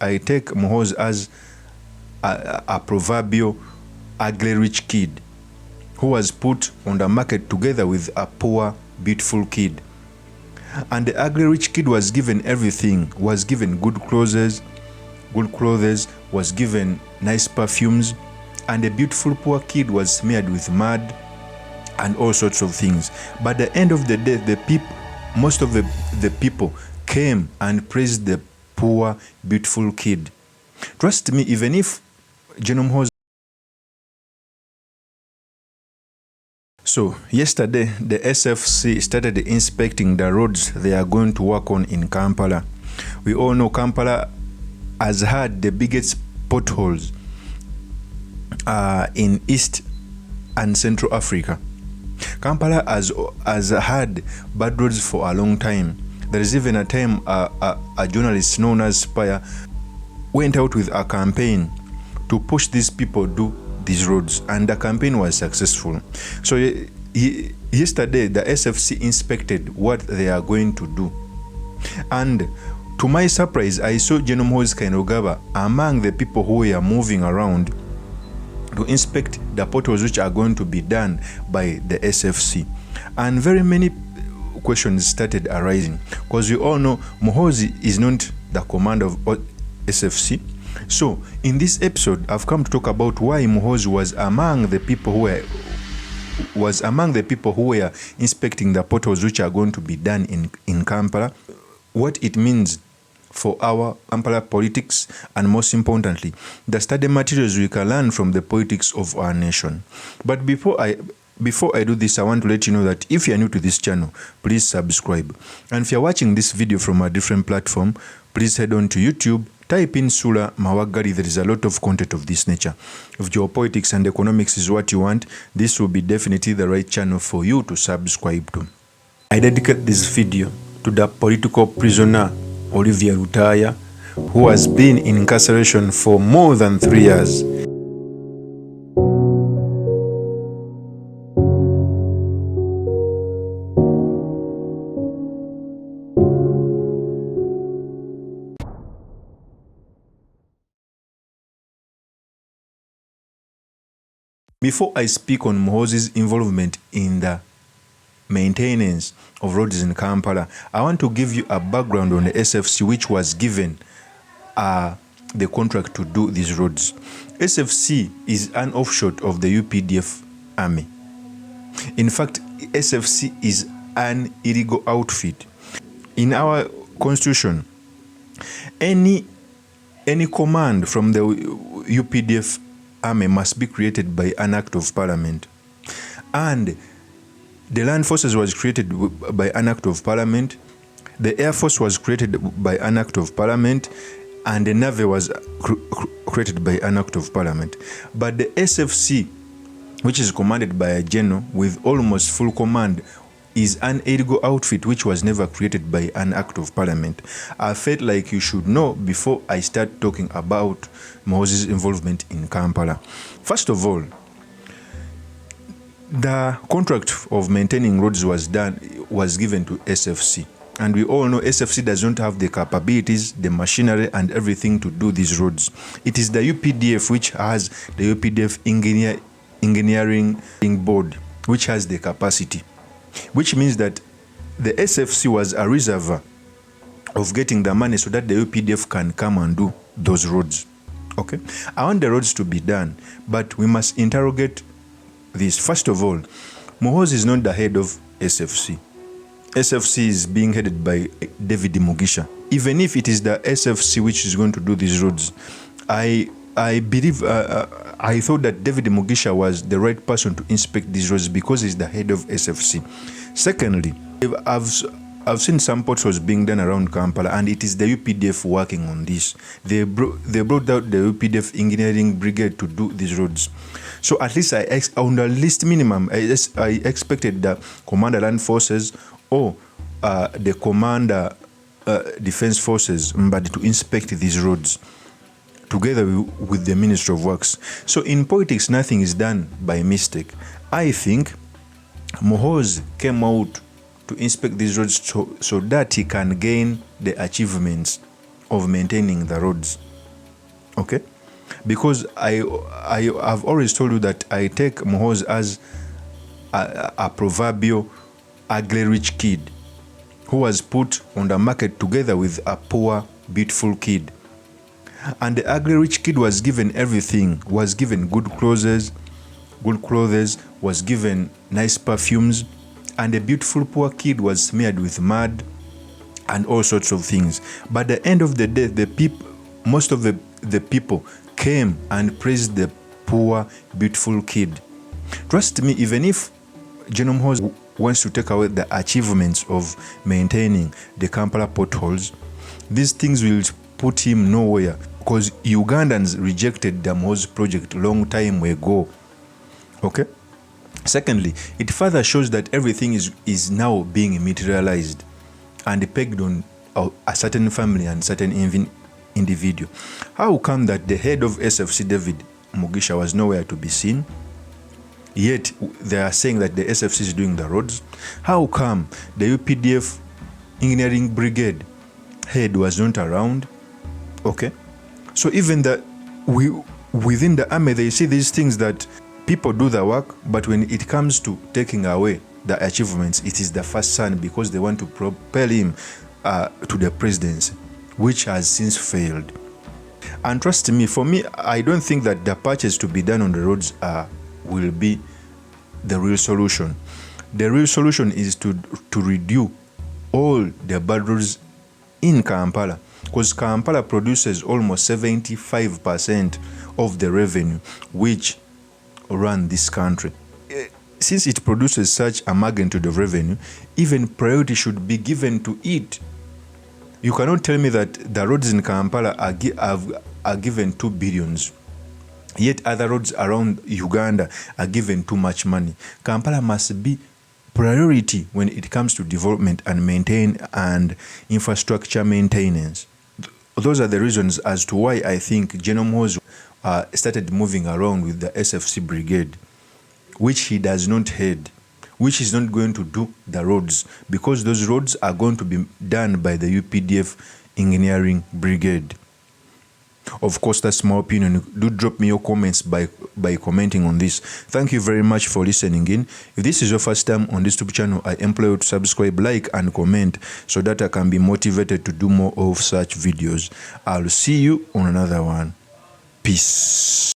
I take Muhoozi as a proverbial ugly rich kid who was put on the market together with a poor, beautiful kid. And the ugly rich kid was given everything, was given good clothes, was given nice perfumes, and the beautiful poor kid was smeared with mud and all sorts of things. But at the end of the day, most of the people came and praised the poor, beautiful kid. Trust me, even if General Muhoozi. So yesterday, the SFC started inspecting the roads they are going to work on in Kampala. We all know Kampala has had the biggest potholes in East and Central Africa. Kampala has had bad roads for a long time. There is even a time a journalist known as Spire went out with a campaign to push these people do these roads, and the campaign was successful. So yesterday, the SFC inspected what they are going to do. And to my surprise, I saw General Muhoozi Kainerugaba among the people who were moving around to inspect the potholes which are going to be done by the SFC. And very many questions started arising, because we all know Muhoozi is not the commander of SFC. So in this episode, I've come to talk about why Muhoozi was among the people who were inspecting the potholes which are going to be done in Kampala, what it means for our Kampala politics, and most importantly, the study materials we can learn from the politics of our nation. But before I do this, I want to let you know that if you are new to this channel, please subscribe. And if you are watching this video from a different platform, please head on to YouTube, type in Sula Mawagari. There is a lot of content of this nature. If geopolitics and economics is what you want, this will be definitely the right channel for you to subscribe to. I dedicate this video to the political prisoner Olivier Rutaya, who has been in incarceration for more than 3 years. Before I speak on Muhoozi's involvement in the maintenance of roads in Kampala, I want to give you a background on the SFC, which was given the contract to do these roads. SFC is an offshoot of the UPDF army. In fact, SFC is an illegal outfit. In our constitution, any command from the UPDF army must be created by an act of parliament. And the land forces was created by an act of parliament, the air force was created by an act of parliament, and the navy was created by an act of parliament. But the SFC, which is commanded by a general with almost full command, is an illegal outfit which was never created by an act of parliament. I felt like you should know before I start talking about Muhoozi's involvement in Kampala. First of all, the contract of maintaining roads was given to SFC. And we all know SFC does not have the capabilities, the machinery, and everything to do these roads. It is the UPDF which has the UPDF engineering board, which has the capacity. Which means that the SFC was a reservoir of getting the money so that the UPDF can come and do those roads. Okay? I want the roads to be done, but we must interrogate this. First of all, Muhoozi is not the head of SFC. SFC is being headed by David Mugisha. Even if it is the SFC which is going to do these roads, I believe, I thought that David Mugisha was the right person to inspect these roads because he's the head of SFC. Secondly, I've seen some potholes being done around Kampala, and it is the UPDF working on this. They brought out the UPDF engineering brigade to do these roads. So at least on the least minimum, I expected the Commander Land Forces or the Commander Defense Forces to inspect these roads together with the Ministry of Works. So in politics, nothing is done by mistake. I think Muhoozi came out to inspect these roads so that he can gain the achievements of maintaining the roads. Okay, because I have always told you that I take Muhoozi as a proverbial ugly rich kid who was put on the market together with a poor beautiful kid. And the ugly rich kid was given everything, was given good clothes, was given nice perfumes, and the beautiful poor kid was smeared with mud and all sorts of things. But at the end of the day, most of the people came and praised the poor, beautiful kid. Trust me, even if General Muhoozi wants to take away the achievements of maintaining the Kampala potholes, these things will put him nowhere, because Ugandans rejected the Muhoozi project long time ago. Okay? Secondly, it further shows that everything is now being materialized and pegged on a certain family and certain individual. How come that the head of SFC, David Mugisha, was nowhere to be seen? Yet they are saying that the SFC is doing the roads. How come the UPDF engineering brigade head was not around? Okay, so even within the army, they see these things that people do the work, but when it comes to taking away the achievements, it is the first son, because they want to propel him to the presidency, which has since failed. And trust me, for me, I don't think that the patches to be done on the roads will be the real solution. The real solution is to reduce all the bad roads in Kampala, because Kampala produces almost 75% of the revenue which run this country. Since it produces such a magnitude of revenue, even priority should be given to it. You cannot tell me that the roads in Kampala are given 2 billions. Yet other roads around Uganda are given too much money. Kampala must be priority when it comes to development and infrastructure maintenance. Those are the reasons as to why I think General Muhoozi started moving around with the SFC brigade, which he does not head, which is not going to do the roads, because those roads are going to be done by the UPDF engineering brigade. Of course, that's my opinion. Do drop me your comments by commenting on this. Thank you very much for listening in. If this is your first time on this YouTube channel, I implore you to subscribe, like, and comment so that I can be motivated to do more of such videos. I'll see you on another one. Peace.